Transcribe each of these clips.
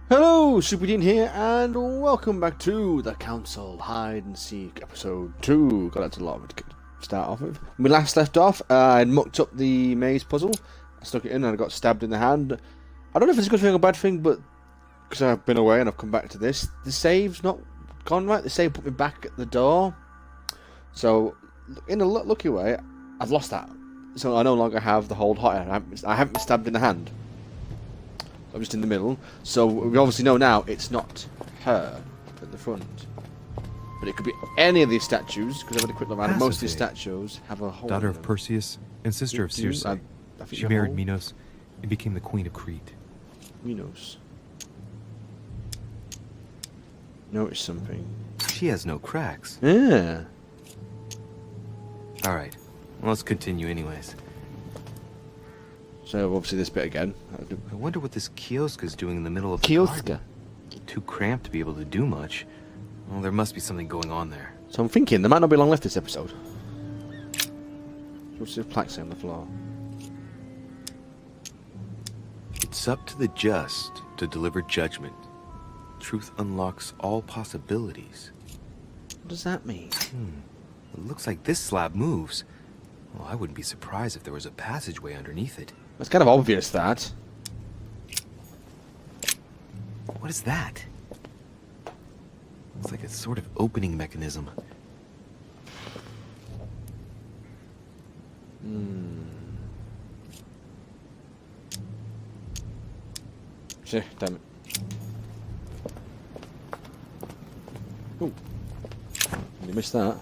Hello, Superdean here, and welcome back to the Council Hide and Seek episode 2. God, that's a lot to start off with. When we last left off, I mucked up the maze puzzle. I stuck it in and I got stabbed in the hand. I don't know if it's a good thing or a bad thing, but because I've been away and I've come back to this, the save's not gone right. The save put me back at the door. So, in a lucky way, I've lost that. So I no longer have the hold hot. I haven't been stabbed in the hand. I'm just in the middle, so we obviously know now it's not her at the front. But it could be any of these statues, because I've had a quick look around. Most of these statues have a hole. Daughter of Perseus and sister of Circe. She married Minos and became the queen of Crete. Minos. Notice something. She has no cracks. Yeah. Alright, well, let's continue anyways. So obviously this bit again. I wonder what this kiosk is doing in the middle of the Kiosk? garden. Too cramped to be able to do much. Well, there must be something going on there. So I'm thinking there might not be long left this episode. What's the plaque say on the floor? It's up to the just to deliver judgment. Truth unlocks all possibilities. What does that mean? It looks like this slab moves. Well, I wouldn't be surprised if there was a passageway underneath it. It's kind of obvious that. What is that? It's like a sort of opening mechanism. Shit, damn it. Ooh. You missed that.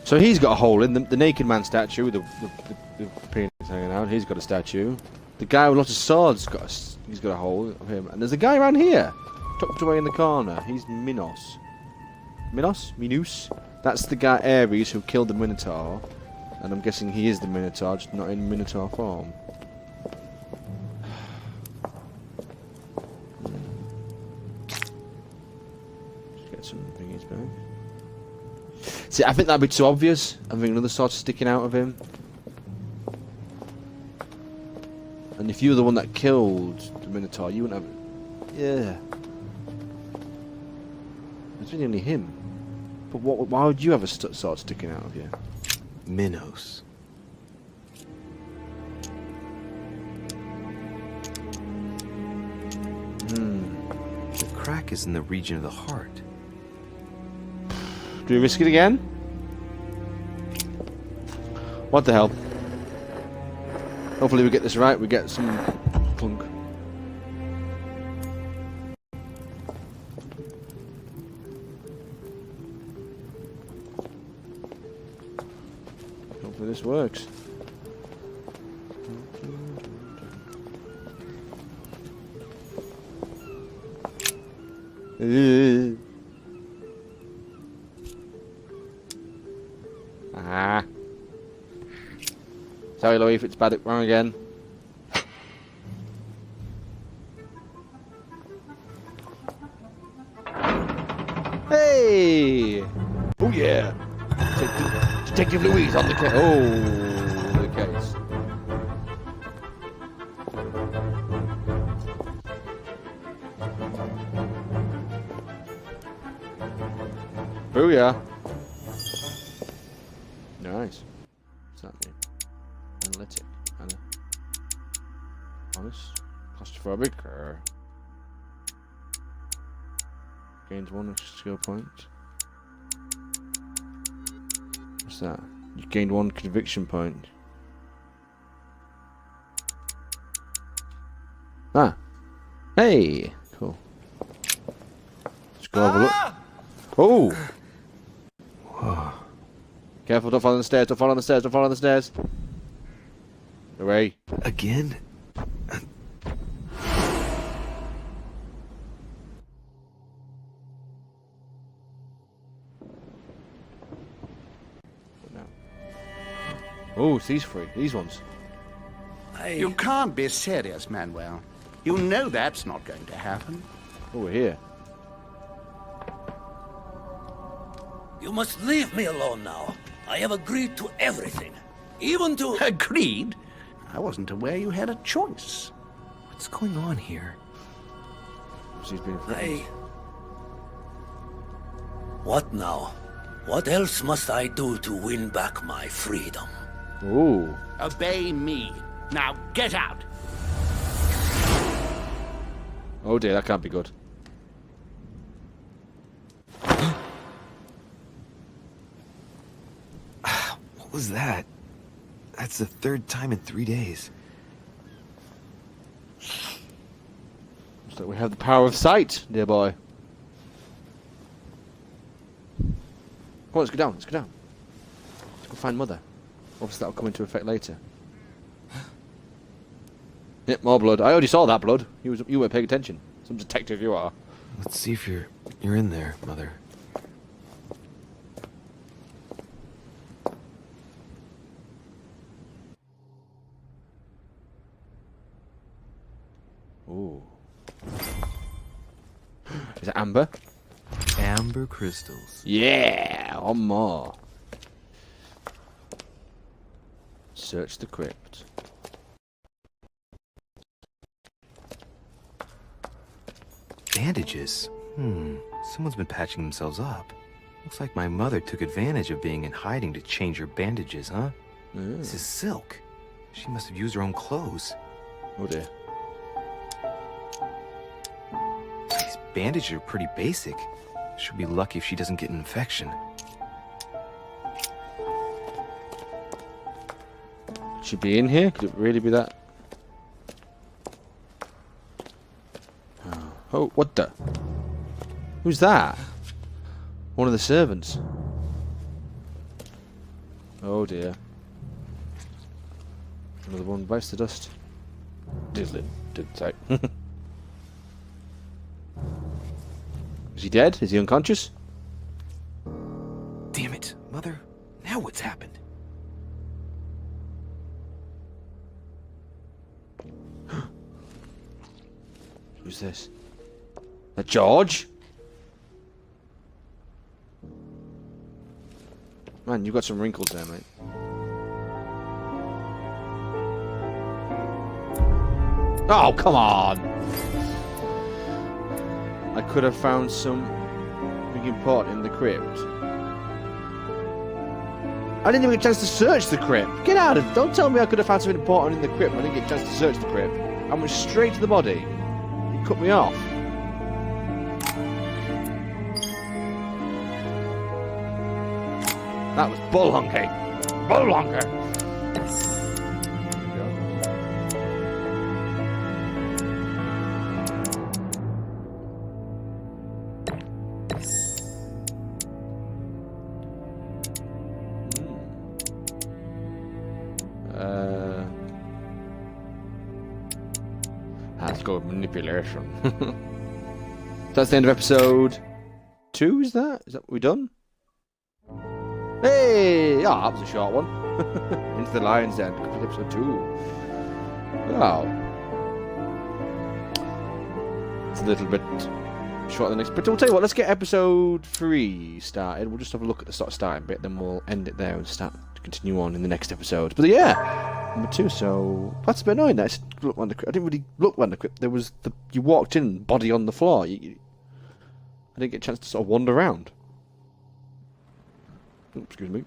So he's got a hole in the naked man statue, the penis hanging out. He's got a statue. The guy with lots of swords he's got a hole of him. And there's a guy around here, tucked away in the corner. He's Minos. Minos. That's the guy Ares who killed the Minotaur, and I'm guessing he is the Minotaur, just not in Minotaur form. Just get some thingies back. See, I think that'd be too obvious. I think another sword sticking out of him. And if you were the one that killed the Minotaur, you wouldn't have... Yeah. It's really only him. But why would you have a sword sticking out of you? Minos. The crack is in the region of the heart. Do we risk it again? What the hell? Hopefully we get this right, we get some clunk. Hopefully this works. Sorry, Louis, if it's bad, wrong again. Hey! Oh yeah! Detective Louise on the case. Oh, the case. Booyah! Nice. What's that mean? Analytic. Honest. Claustrophobic. Gains 1 skill point. What's that? You gained 1 conviction point. Ah. Hey. Cool. Let's go have a look. Oh. Whoa. Careful! Don't fall on the stairs! Don't fall on the stairs! Don't fall on the stairs! Away. Again? Oh, it's these three. These ones. You can't be serious, Manuel. You know that's not going to happen. Oh, we're here. You must leave me alone now. I have agreed to everything. Even to... Agreed? I wasn't aware you had a choice. What's going on here? She's being threatened. What now? What else must I do to win back my freedom? Ooh. Obey me. Now get out. Oh dear, that can't be good. What was that? That's the third time in 3 days. So we have the power of sight, dear boy. Come on, let's go down, let's go down. Let's go find Mother. Obviously that'll come into effect later. Yep, more blood. I already saw that blood. You weren't paying attention. Some detective you are. Let's see if you're in there, Mother. Ooh. Is it amber? Amber crystals. Yeah, one more. Search the crypt. Bandages. Someone's been patching themselves up. Looks like my mother took advantage of being in hiding to change her bandages, huh? This is silk. She must have used her own clothes. Oh dear. These bandages are pretty basic. She'll be lucky if she doesn't get an infection. Should she be in here? Could it really be that? Oh, what the? Who's that? One of the servants. Oh dear. Another one bites the dust. Didn't say. Is he dead? Is he unconscious? Damn it, Mother. Now what's happened? Who's this? That George? Man, you've got some wrinkles there, mate. Oh, come on! I could have found something important in the crypt. I didn't even get a chance to search the crypt. Get out of it. Don't tell me I could have found something important in the crypt. I didn't get a chance to search the crypt. I went straight to the body. You cut me off. That was bull honky. Bull honker. Let's go with manipulation. That's the end of episode 2, is that? Is that what we done? Hey! Oh, that was a short one. Into the Lion's Den, episode 2. Wow. It's a little bit shorter than next. But we'll tell you what, let's get episode 3 started. We'll just have a look at the sort of starting bit, then we'll end it there and start to continue on in the next episode. But yeah, number 2, so that's a bit annoying. I didn't really look around the crypt. There was you walked in, body on the floor. I didn't get a chance to sort of wander around. Excuse me.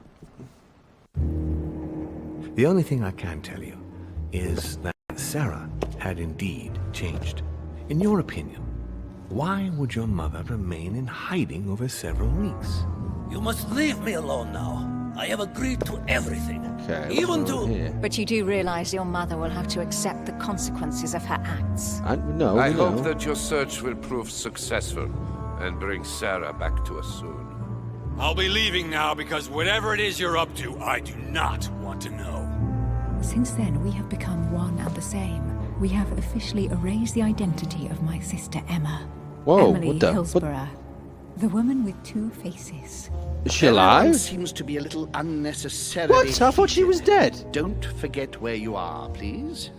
The only thing I can tell you is that Sarah had indeed changed. In your opinion, why would your mother remain in hiding over several weeks? You must leave me alone now. I have agreed to everything. Okay. Even to... Here. But you do realize your mother will have to accept the consequences of her acts. No, I we know. hope that your search will prove successful and bring Sarah back to us soon. I'll be leaving now because whatever it is you're up to, I do not want to know. Since then, we have become one and the same. We have officially erased the identity of my sister Emma. Whoa, Emily what the? Hillsborough. The woman with 2 faces. Is she Everyone alive? seems to be a little unnecessarily... What? I thought she was dead. Don't forget where you are, please.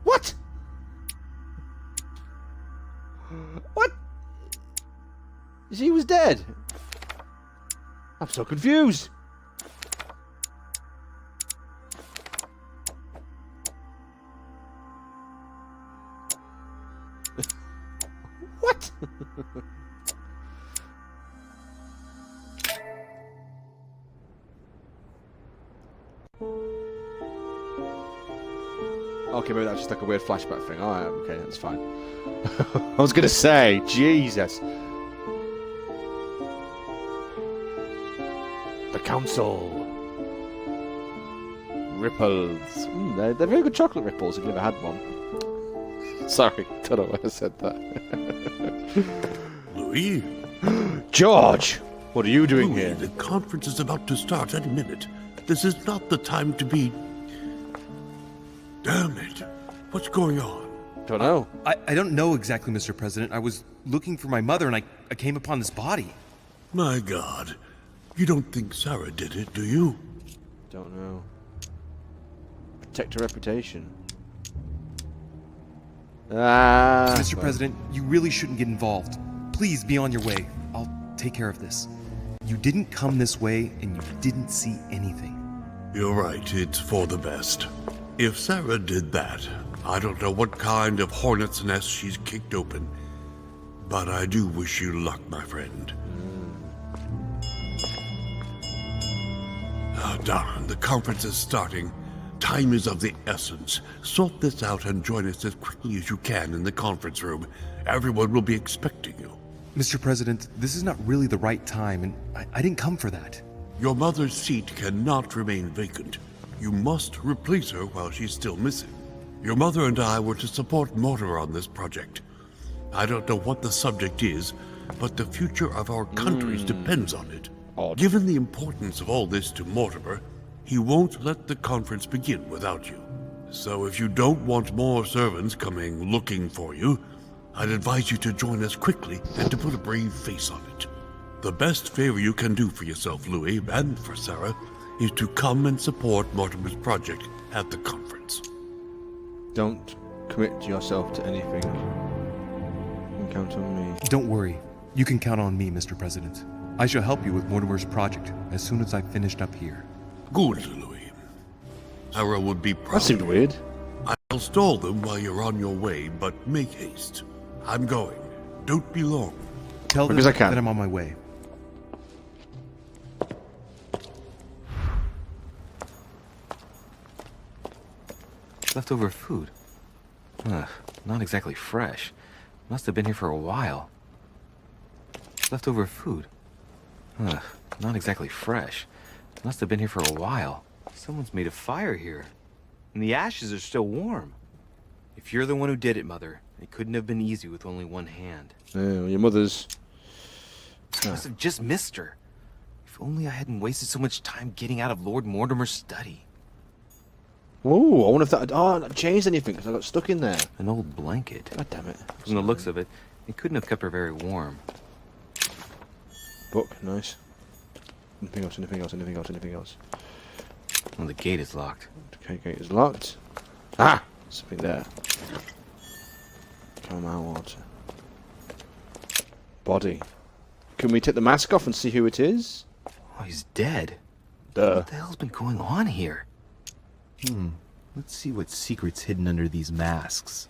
What? What? She was dead. I'm so confused. Okay, maybe that's just like a weird flashback thing. Alright, okay, that's fine. I was gonna say, Jesus. The council. Ripples. They're very good chocolate ripples if you've never had one. Sorry, don't know why I said that. Louis? George! What are you doing Louis, here? the conference is about to start any minute. This is not the time to be... Damn it. What's going on? Don't know. I don't know exactly, Mr. President. I was looking for my mother and I came upon this body. My God. You don't think Sarah did it, do you? Don't know. Protect her reputation. Mr. President, you really shouldn't get involved. Please be on your way. I'll take care of this. You didn't come this way and you didn't see anything. You're right. It's for the best. If Sarah did that, I don't know what kind of hornet's nest she's kicked open. But I do wish you luck, my friend. Ah, darn, the conference is starting. Time is of the essence. Sort this out and join us as quickly as you can in the conference room. Everyone will be expecting you. Mr. President, this is not really the right time, and I didn't come for that. Your mother's seat cannot remain vacant. You must replace her while she's still missing. Your mother and I were to support Mortimer on this project. I don't know what the subject is, but the future of our countries depends on it. Given the importance of all this to Mortimer, he won't let the conference begin without you. So if you don't want more servants coming looking for you, I'd advise you to join us quickly and to put a brave face on it. The best favor you can do for yourself, Louis, and for Sarah, is to come and support Mortimer's project at the conference. Don't commit yourself to anything. You can count on me. Don't worry. You can count on me, Mr. President. I shall help you with Mortimer's project as soon as I've finished up here. Good, Louis. Sarah would be proud. That seemed weird. I'll stall them while you're on your way, but make haste. I'm going. Don't be long. Tell them that I'm on my way. Leftover food. Ugh, not exactly fresh. Must have been here for a while. Leftover food. Ugh, not exactly fresh. Must have been here for a while. Someone's made a fire here. And the ashes are still warm. If you're the one who did it, Mother, it couldn't have been easy with only one hand. Yeah, your mother's... I must have just missed her. If only I hadn't wasted so much time getting out of Lord Mortimer's study. Ooh, I wonder if that... Oh, that changed anything, because I got stuck in there. An old blanket. God damn it. From the looks of it, it couldn't have kept her very warm. Book, nice. Anything else, anything else, anything else, anything else? Well, the gate is locked. Okay, gate is locked. Ah! Something there. Come out, water. Body. Can we take the mask off and see who it is? Oh, he's dead. Duh. What the hell's been going on here? Let's see what secret's hidden under these masks.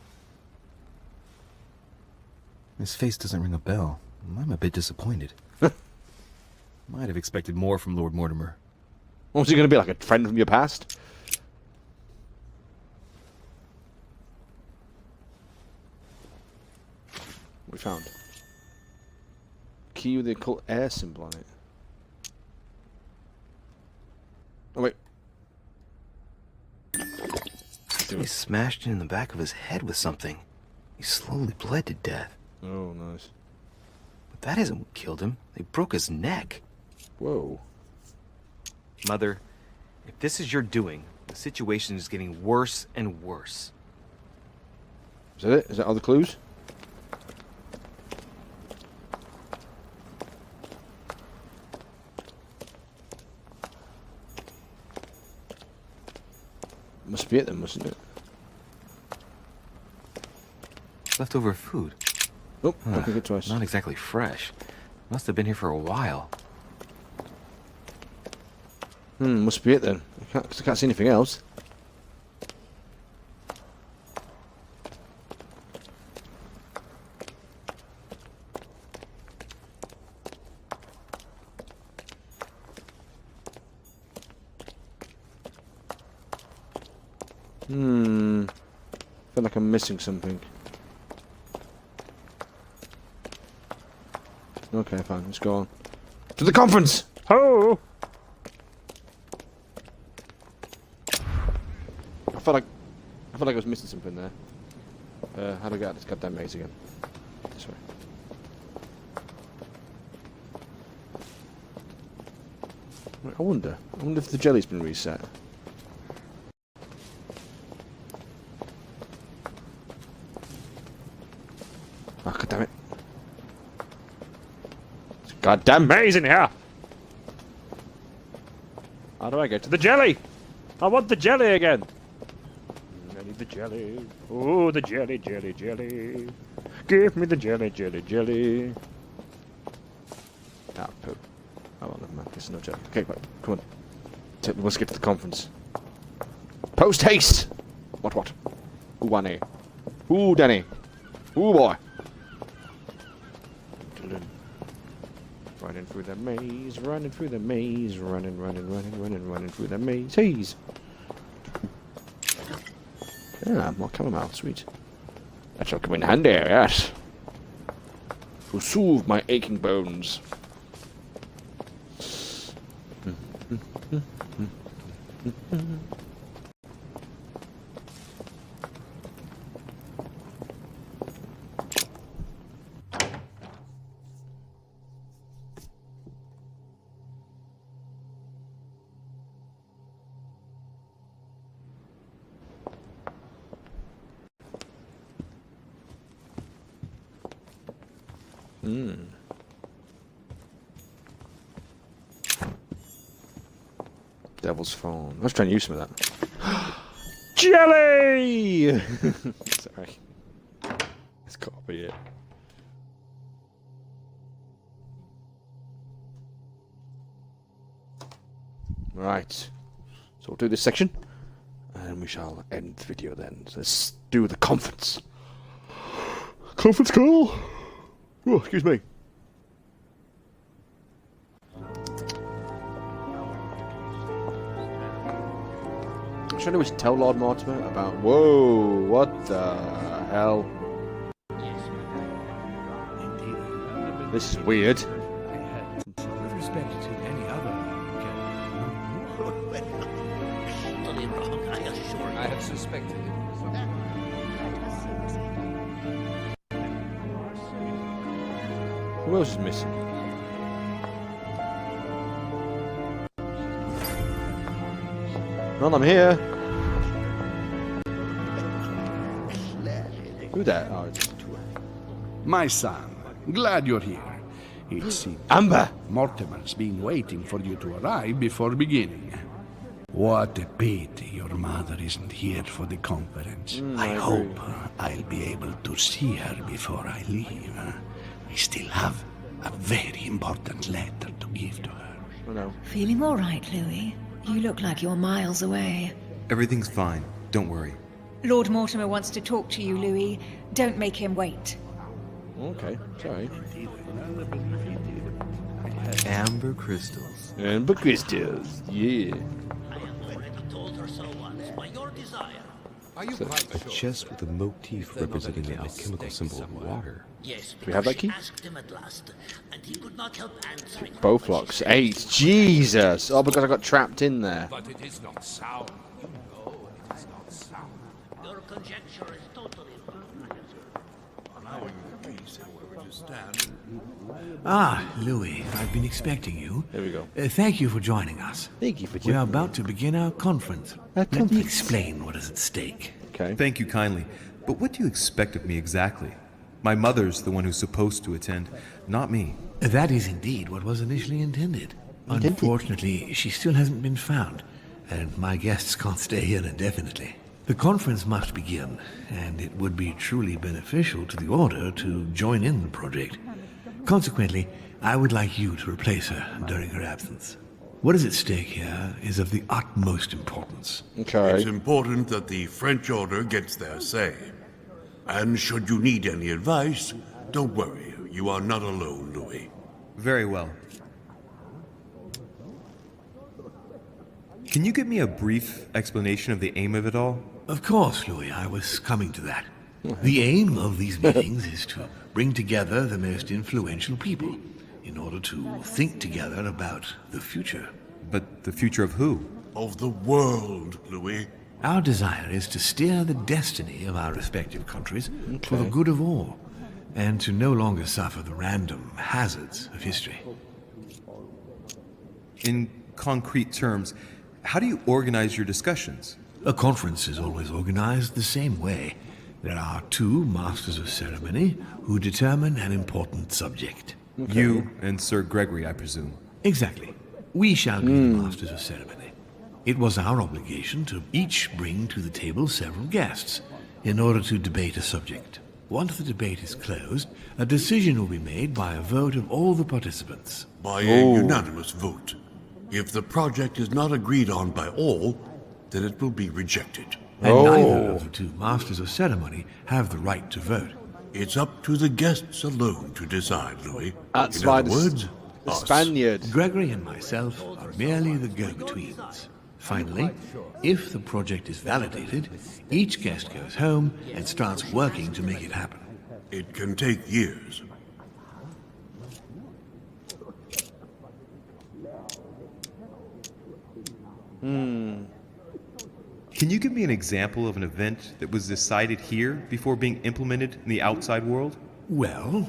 His face doesn't ring a bell. I'm a bit disappointed. Might have expected more from Lord Mortimer. What was he going to be, like a friend from your past? What we found? Key with the occult air symbol on it. Oh wait. He smashed in the back of his head with something. He slowly bled to death. Oh, nice. But that isn't what killed him. They broke his neck. Whoa. Mother, if this is your doing, the situation is getting worse and worse. Is that it? Is that all the clues? Must be it then, mustn't it? Leftover food. Oh, don't think it twice. Not exactly fresh. Must have been here for a while. Must be it then. I can't see anything else. I feel like I'm missing something. Okay, fine. Let's go on to the conference. Oh! I felt like I was missing something there. How do I get out of this goddamn maze again? This way. I wonder if the jelly's been reset. Oh, god damn it. It's a goddamn maze in here! How do I get to the jelly? I want the jelly again! I need the jelly. Oh, the jelly, jelly, jelly. Give me the jelly, jelly, jelly. Ah, poop. Oh, well, never mind. There's no jelly. Okay, right, come on. Let's get to the conference. Post haste! What? Ooh, Danny. Ooh, Danny. Ooh, boy. Running through the maze, running through the maze, running through the maze. Haze! Yeah, more chamomile, sweet. That shall come in handy, yes. To soothe my aching bones. Devil's phone. Let's try and use some of that. Jelly! Sorry. Let's copy it. Right. So we'll do this section, and we shall end the video then. So let's do the conference. Conference call! Oh, excuse me. I'm trying to tell Lord Mortimer about... Whoa, what the hell? This is weird. With respect to any other Totally wrong, I assure you. I had suspected it. Who else is missing? Well, I'm here. Who that? Oh, it's My son, glad you're here. It seems Amber! Mortimer's been waiting for you to arrive before beginning. What a pity your mother isn't here for the conference. I hope I'll be able to see her before I leave. I still have a very important letter to give to her. Oh no. Feeling all right, Louis? You look like you're miles away. Everything's fine. Don't worry. Lord Mortimer wants to talk to you, Louis. Don't make him wait. Okay, sorry. Amber crystals. Amber crystals, yeah. I have already told her so once, by your desire. Are you quite A sure? chest with a motif They're not representing a the little alchemical mistake symbol of somewhere. water. Yes, we have that because key? she asked him at last, and he could not help answering her Both when she locks. said, 8. Jesus! Oh, because I got trapped in there. But it is not sound. You know it is not sound. Your conjecture is totally wrong. Ah, Louis, I've been expecting you. There we go. Thank you for joining us. Thank you for We are joining me. about to begin our conference. Let me conference. explain what is at stake. Okay. Thank you kindly. But what do you expect of me exactly? My mother's the one who's supposed to attend, not me. That is indeed what was initially intended. Unfortunately, she still hasn't been found, and my guests can't stay here indefinitely. The conference must begin, and it would be truly beneficial to the Order to join in the project. Consequently, I would like you to replace her during her absence. What is at stake here is of the utmost importance. Okay. It's important that the French Order gets their say. And should you need any advice, don't worry. You are not alone, Louis. Very well. Can you give me a brief explanation of the aim of it all? Of course, Louis, I was coming to that. The aim of these meetings is to bring together the most influential people in order to think together about the future. But the future of who? Of the world, Louis. Our desire is to steer the destiny of our respective countries for the good of all, and to no longer suffer the random hazards of history. In concrete terms, how do you organize your discussions? A conference is always organized the same way. There are two masters of ceremony who determine an important subject. You and Sir Gregory, I presume. Exactly. We shall be the masters of ceremony. It was our obligation to each bring to the table several guests in order to debate a subject. Once the debate is closed, a decision will be made by a vote of all the participants. By a unanimous vote. If the project is not agreed on by all, then it will be rejected. And neither of the two masters of ceremony have the right to vote. It's up to the guests alone to decide, Louis. That's In why other words, the us. Spaniard. Gregory and myself are merely the go-betweens. Finally, if the project is validated, each guest goes home and starts working to make it happen. It can take years. Can you give me an example of an event that was decided here before being implemented in the outside world? Well,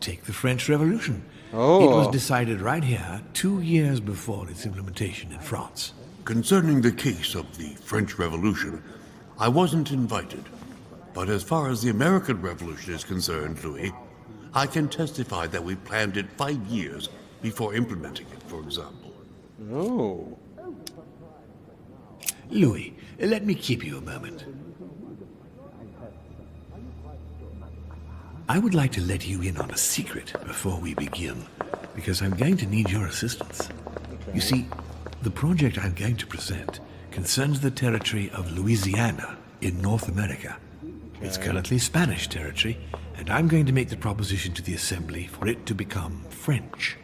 take the French Revolution. It was decided right here 2 years before its implementation in France. Concerning the case of the French Revolution, I wasn't invited. But as far as the American Revolution is concerned, Louis, I can testify that we planned it 5 years before implementing it, for example. Oh. Louis, let me keep you a moment. I would like to let you in on a secret before we begin, because I'm going to need your assistance. You see, the project I'm going to present concerns the territory of Louisiana in North America. It's currently Spanish territory, and I'm going to make the proposition to the Assembly for it to become French.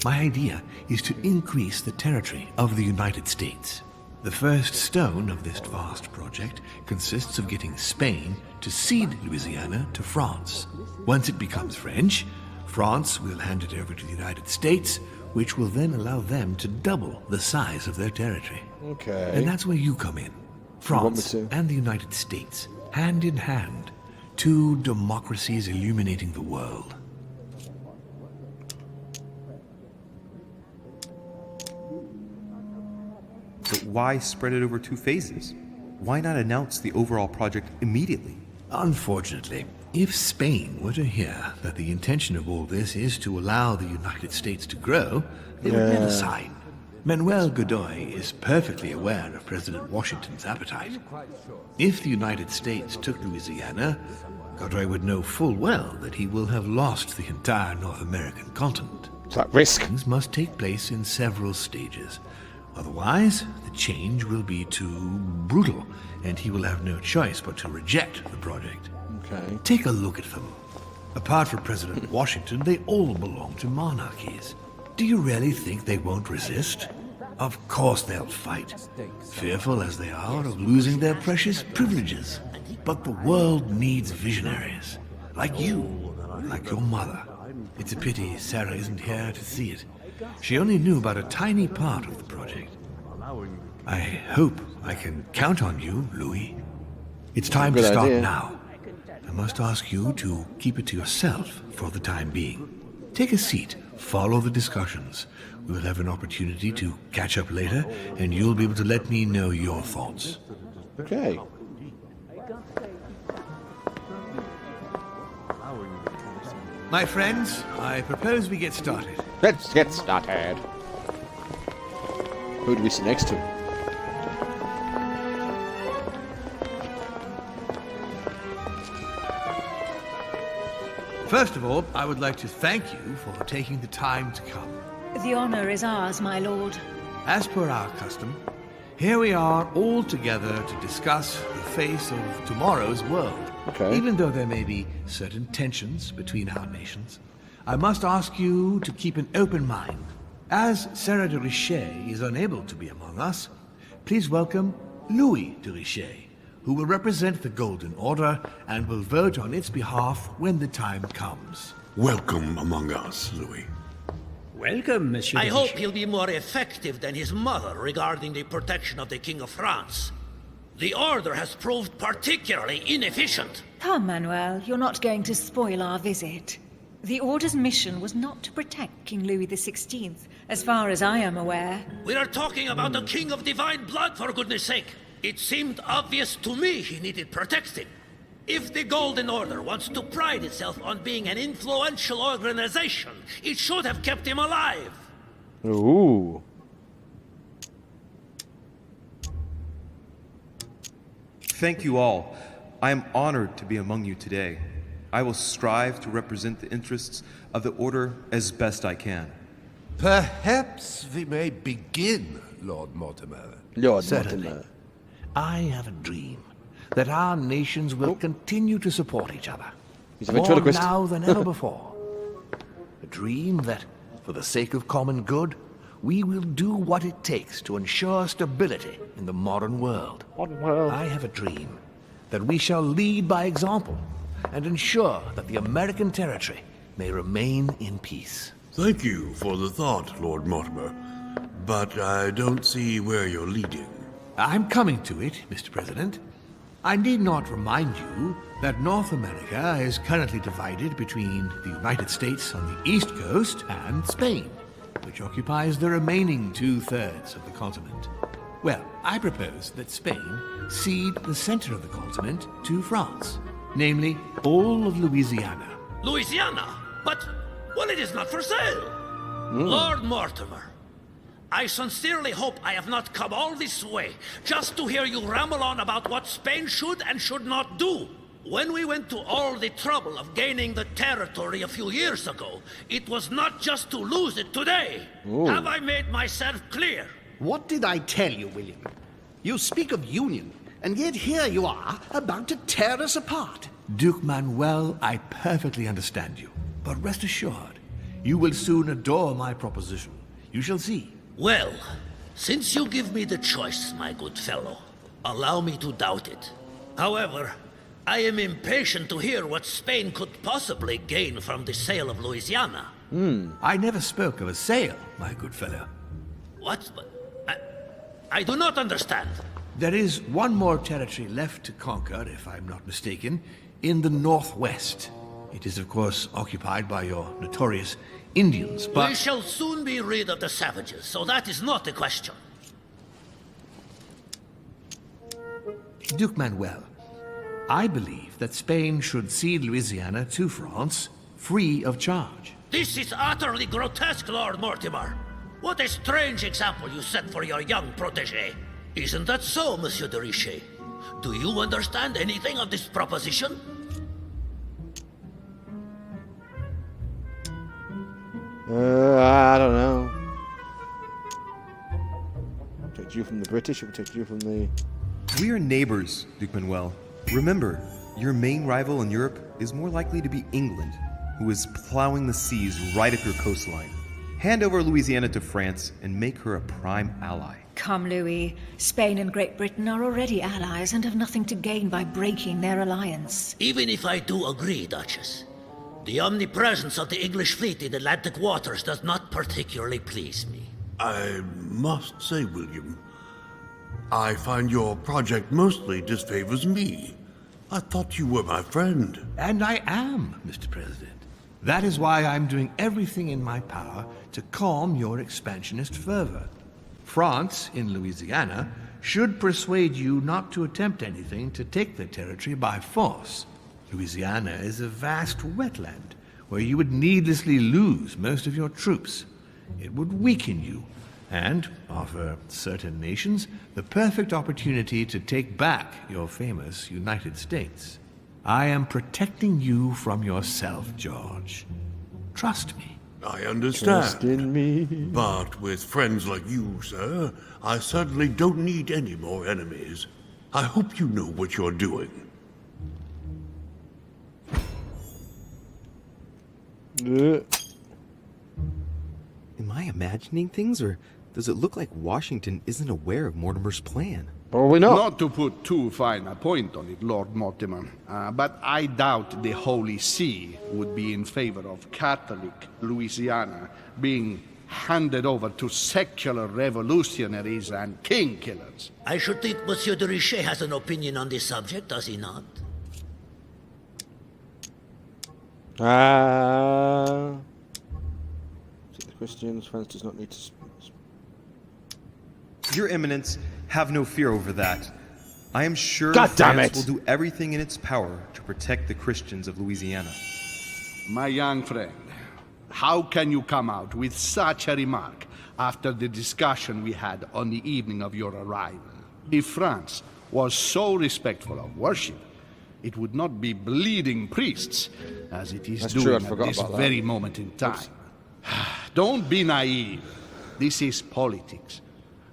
My idea is to increase the territory of the United States. The first stone of this vast project consists of getting Spain to cede Louisiana to France. Once it becomes French, France will hand it over to the United States, which will then allow them to double the size of their territory. Okay. And that's where you come in. France and the United States, hand in hand, two democracies illuminating the world. But why spread it over 2 phases? Why not announce the overall project immediately? Unfortunately, if Spain were to hear that the intention of all this is to allow the United States to grow, they would never sign. Manuel Godoy is perfectly aware of President Washington's appetite. If the United States took Louisiana, Godoy would know full well that he will have lost the entire North American continent. It's at risk. Things must take place in several stages. Otherwise, the change will be too brutal, and he will have no choice but to reject the project. Okay. Take a look at them. Apart from President Washington, they all belong to monarchies. Do you really think they won't resist? Of course they'll fight, fearful as they are of losing their precious privileges. But the world needs visionaries, like you, like your mother. It's a pity Sarah isn't here to see it. She only knew about a tiny part of the project. I hope I can count on you, Louis. It's time to start now. I must ask you to keep it to yourself for the time being. Take a seat, follow the discussions. We will have an opportunity to catch up later, and you'll be able to let me know your thoughts. Okay. My friends, I propose we get started. Let's get started. Who do we sit next to? First of all, I would like to thank you for taking the time to come. The honor is ours, my lord. As per our custom, here we are all together to discuss the face of tomorrow's world. Okay. Even though there may be certain tensions between our nations, I must ask you to keep an open mind. As Sarah de Richet is unable to be among us, please welcome Louis de Richet, who will represent the Golden Order and will vote on its behalf when the time comes. Welcome among us, Louis. Welcome, Monsieur. I hope he'll be more effective than his mother regarding the protection of the King of France. The Order has proved particularly inefficient. Come, Manuel, you're not going to spoil our visit. The Order's mission was not to protect King Louis XVI, as far as I am aware. We are talking about a king of divine blood, for goodness sake. It seemed obvious to me he needed protecting. If the Golden Order wants to pride itself on being an influential organization, it should have kept him alive. Ooh. Thank you all. I am honored to be among you today. I will strive to represent the interests of the Order as best I can. Perhaps we may begin, Lord Mortimer. Lord Certainly. Mortimer. I have a dream that our nations will continue to support each other. He's a More ventriloquist. now than ever before. A dream that, for the sake of common good, we will do what it takes to ensure stability in the modern world. I have a dream that we shall lead by example and ensure that the American territory may remain in peace. Thank you for the thought, Lord Mortimer. But I don't see where you're leading. I'm coming to it, Mr. President. I need not remind you that North America is currently divided between the United States on the east coast and Spain, which occupies the remaining 2/3 of the continent. Well, I propose that Spain cede the center of the continent to France, namely all of Louisiana. Louisiana? But, well, it is not for sale. Lord Mortimer, I sincerely hope I have not come all this way just to hear you ramble on about what Spain should and should not do. When we went to all the trouble of gaining the territory a few years ago, it was not just to lose it today. Have I made myself clear? What did I tell you, William? You speak of union, and yet here you are, about to tear us apart. Duke Manuel, I perfectly understand you. But rest assured, you will soon adore my proposition. You shall see. Well, since you give me the choice, my good fellow, allow me to doubt it. However, I am impatient to hear what Spain could possibly gain from the sale of Louisiana. I never spoke of a sale, my good fellow. What? I do not understand. There is one more territory left to conquer, if I'm not mistaken, in the northwest. It is, of course, occupied by your notorious Indians, but... We shall soon be rid of the savages, so that is not a question. Duke Manuel, I believe that Spain should cede Louisiana to France, free of charge. This is utterly grotesque, Lord Mortimer. What a strange example you set for your young protégé. Isn't that so, Monsieur de Richet? Do you understand anything of this proposition? I don't know. Take you from the British, or take you from the... We are neighbors, Duke Manuel. Remember, your main rival in Europe is more likely to be England, who is plowing the seas right up your coastline. Hand over Louisiana to France and make her a prime ally. Come, Louis. Spain and Great Britain are already allies and have nothing to gain by breaking their alliance. Even if I do agree, Duchess, the omnipresence of the English fleet in Atlantic waters does not particularly please me. I must say, William, I find your project mostly disfavors me. I thought you were my friend. And I am, Mr. President. That is why I'm doing everything in my power to calm your expansionist fervor. France, in Louisiana, should persuade you not to attempt anything to take the territory by force. Louisiana is a vast wetland where you would needlessly lose most of your troops. It would weaken you and offer certain nations the perfect opportunity to take back your famous United States. I am protecting you from yourself, George. Trust me. I understand. Trust in me. But with friends like you, sir, I certainly don't need any more enemies. I hope you know what you're doing. Am I imagining things, or does it look like Washington isn't aware of Mortimer's plan? Probably not. Not to put too fine a point on it, Lord Mortimer, but I doubt the Holy See would be in favor of Catholic Louisiana being handed over to secular revolutionaries and king killers. I should think Monsieur de Richet has an opinion on this subject, does he not? The Christians, France does not need to... Your Eminence, have no fear over that. I am sure God damn France it. will do everything in its power to protect the Christians of Louisiana. My young friend, how can you come out with such a remark after the discussion we had on the evening of your arrival? If France was so respectful of worship, it would not be bleeding priests, as it is That's doing true, I at forgot this about that. very moment in time. Don't be naive. This is politics.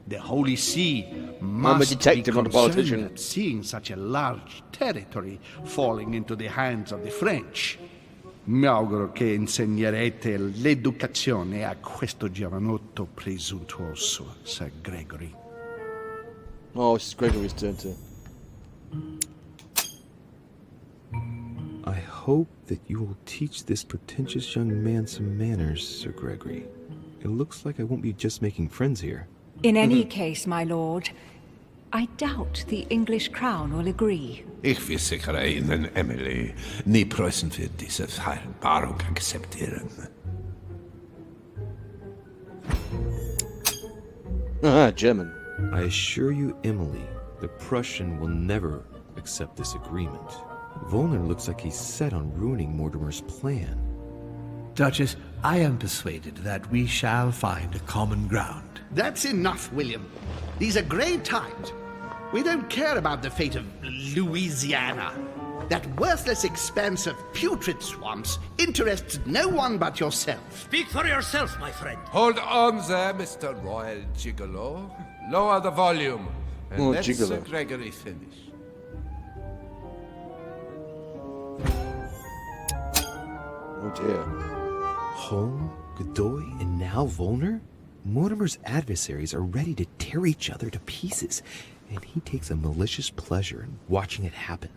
The Holy See must be detective, not a concerned politician. at seeing such a large territory falling into the hands of the French. Mi auguro che insegnerete l'educazione a questo giovanotto presuntuoso, Sir Gregory. Oh, it's Gregory's turn to... I hope that you will teach this pretentious young man some manners, Sir Gregory. It looks like I won't be just making friends here. In any case, my lord, I doubt the English crown will agree. Ich versichere Ihnen, Emily, nie Preußen wird diese Vereinbarung akzeptieren. German. I assure you, Emily, the Prussian will never accept this agreement. Volner looks like he's set on ruining Mortimer's plan. Duchess, I am persuaded that we shall find a common ground. That's enough, William. These are grey times. We don't care about the fate of Louisiana. That worthless expanse of putrid swamps interests no one but yourself. Speak for yourself, my friend. Hold on there, Mr. Royal Gigolo. Lower the volume, and Oh, let Gigolo. Sir Gregory finish. Oh dear. Holm, Godoy, and now Volner? Mortimer's adversaries are ready to tear each other to pieces, and he takes a malicious pleasure in watching it happen.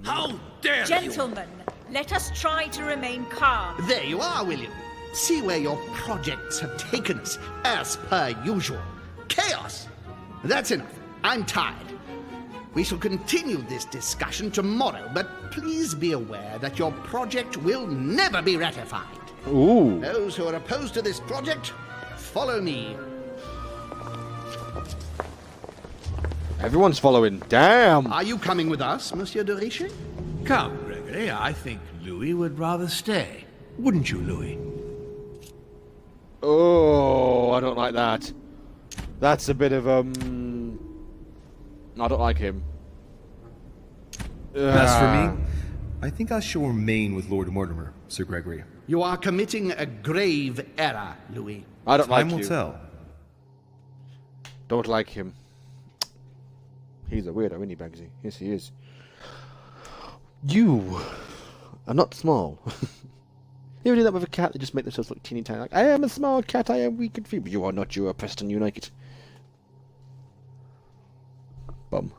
How dare Gentlemen, let us try to remain calm. There you are, William. See where your projects have taken us, as per usual. Chaos! That's enough. I'm tired. We shall continue this discussion tomorrow, but please be aware that your project will never be ratified. Ooh. Those who are opposed to this project, follow me. Everyone's following. Damn. Are you coming with us, Monsieur de Richet? Come, Gregory, I think Louis would rather stay. Wouldn't you, Louis? Oh, I don't like that. That's a bit of I don't like him. As for me, I think I shall remain with Lord Mortimer, Sir Gregory. You are committing a grave error, Louis. I don't like Time will you. tell. Don't like him. He's a weirdo, isn't he, Bagsy? Yes, he is. You are not small. You ever do that with a cat? They just make themselves look teeny tiny. Like, I am a small cat, I am weak and feeble. You are not, you are Preston United. Bum.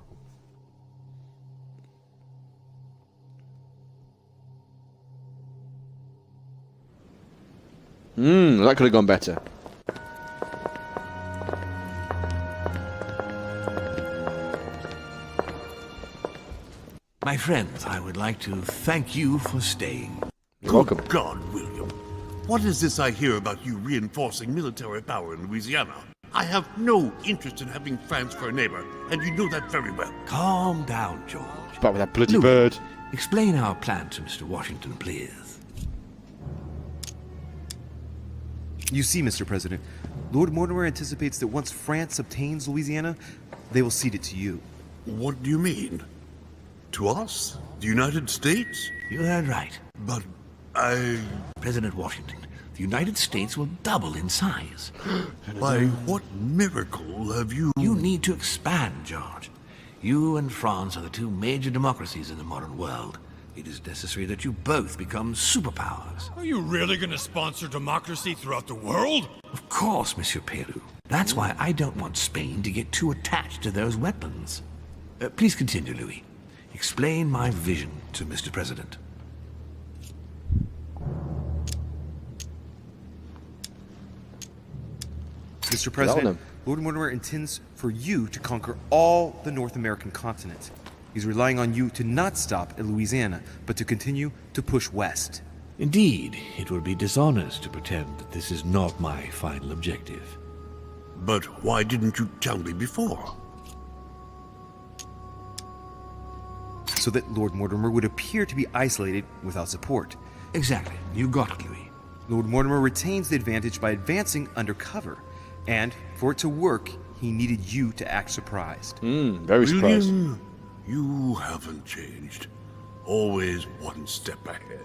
That could have gone better. My friends, I would like to thank you for staying. You're welcome. Good God, William. What is this I hear about you reinforcing military power in Louisiana? I have no interest in having France for a neighbor, and you know that very well. Calm down, George. Back with that bloody Louis, bird. Explain our plan to Mr. Washington, please. You see, Mr. President, Lord Mortimer anticipates that once France obtains Louisiana, they will cede it to you. What do you mean? To us? The United States? You heard right. But President Washington, the United States will double in size. By what miracle have you... You need to expand, George. You and France are the two major democracies in the modern world. It is necessary that you both become superpowers. Are you really gonna sponsor democracy throughout the world? Of course, Monsieur Peru. That's why I don't want Spain to get too attached to those weapons. Please continue, Louis. Explain my vision to Mr. President. Mr. President, Lord Mortimer intends for you to conquer all the North American continent. He's relying on you to not stop at Louisiana, but to continue to push west. Indeed, it would be dishonest to pretend that this is not my final objective. But why didn't you tell me before? So that Lord Mortimer would appear to be isolated without support. Exactly. You got it, Louis. Lord Mortimer retains the advantage by advancing undercover. And for it to work, he needed you to act surprised. Very surprised. William, you haven't changed. Always one step ahead.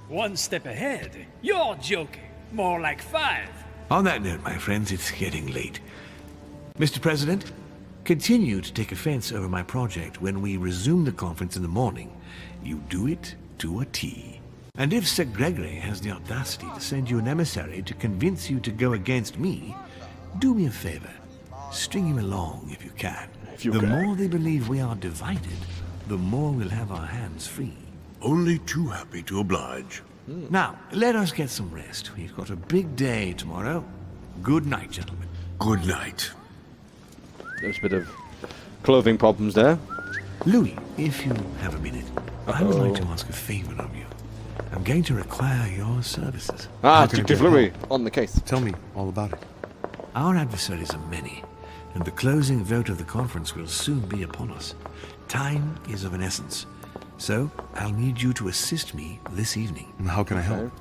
One step ahead? You're joking. More like 5. On that note, my friends, it's getting late. Mr. President, continue to take offense over my project when we resume the conference in the morning. You do it to a T. And if Sir Gregory has the audacity to send you an emissary to convince you to go against me, do me a favor. String him along if you can. The more they believe we are divided, the more we'll have our hands free. Only too happy to oblige. Now, let us get some rest. We've got a big day tomorrow. Good night, gentlemen. Good night. There's a bit of clothing problems there. Louis, if you have a minute, I would like to ask a favor of you. I'm going to require your services. Detective Louis, on the case. Tell me all about it. Our adversaries are many, and the closing vote of the conference will soon be upon us. Time is of an essence, so I'll need you to assist me this evening. How can I help?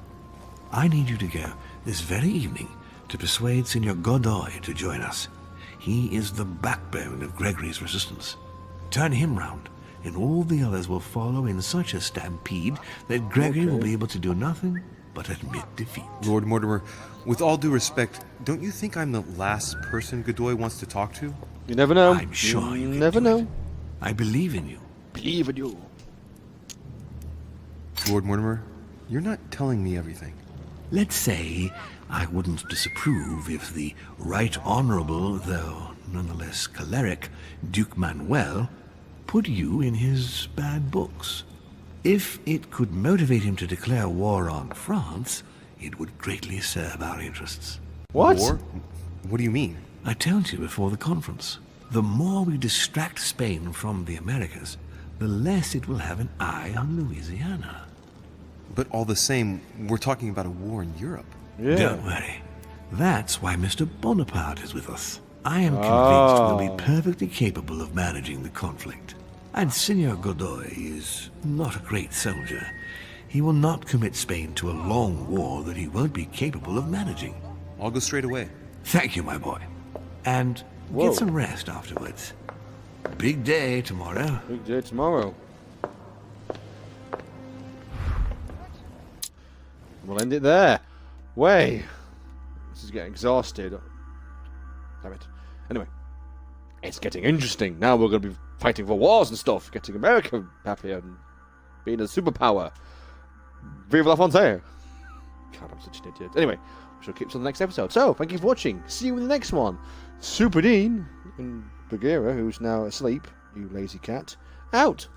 I need you to go this very evening to persuade Senor Godoy to join us. He is the backbone of Gregory's resistance. Turn him round, and all the others will follow in such a stampede that Gregory will be able to do nothing but admit defeat. Lord Mortimer, with all due respect, don't you think I'm the last person Godoy wants to talk to? You never know. I'm sure you never know. I believe in you. Believe in you. Lord Mortimer, you're not telling me everything. Let's say I wouldn't disapprove if the Right Honorable, though nonetheless choleric, Duke Manuel put you in his bad books. If it could motivate him to declare war on France, it would greatly serve our interests. What? War? What do you mean? I told you before the conference. The more we distract Spain from the Americas, the less it will have an eye on Louisiana. But all the same, we're talking about a war in Europe. Yeah. Don't worry. That's why Mr. Bonaparte is with us. I am convinced we'll be perfectly capable of managing the conflict. And Senor Godoy is not a great soldier. He will not commit Spain to a long war that he won't be capable of managing. I'll go straight away. Thank you, my boy. And get some rest afterwards. Big day tomorrow. Big day tomorrow. We'll end it there. Way. This is getting exhausted. Damn it. Anyway. It's getting interesting. Now we're going to be fighting for wars and stuff. Getting America happier and being a superpower. Vive la France. God, I'm such an idiot. Anyway, we shall keep to the next episode. So, thank you for watching. See you in the next one. Superdean and Bagheera, who's now asleep, you lazy cat, out.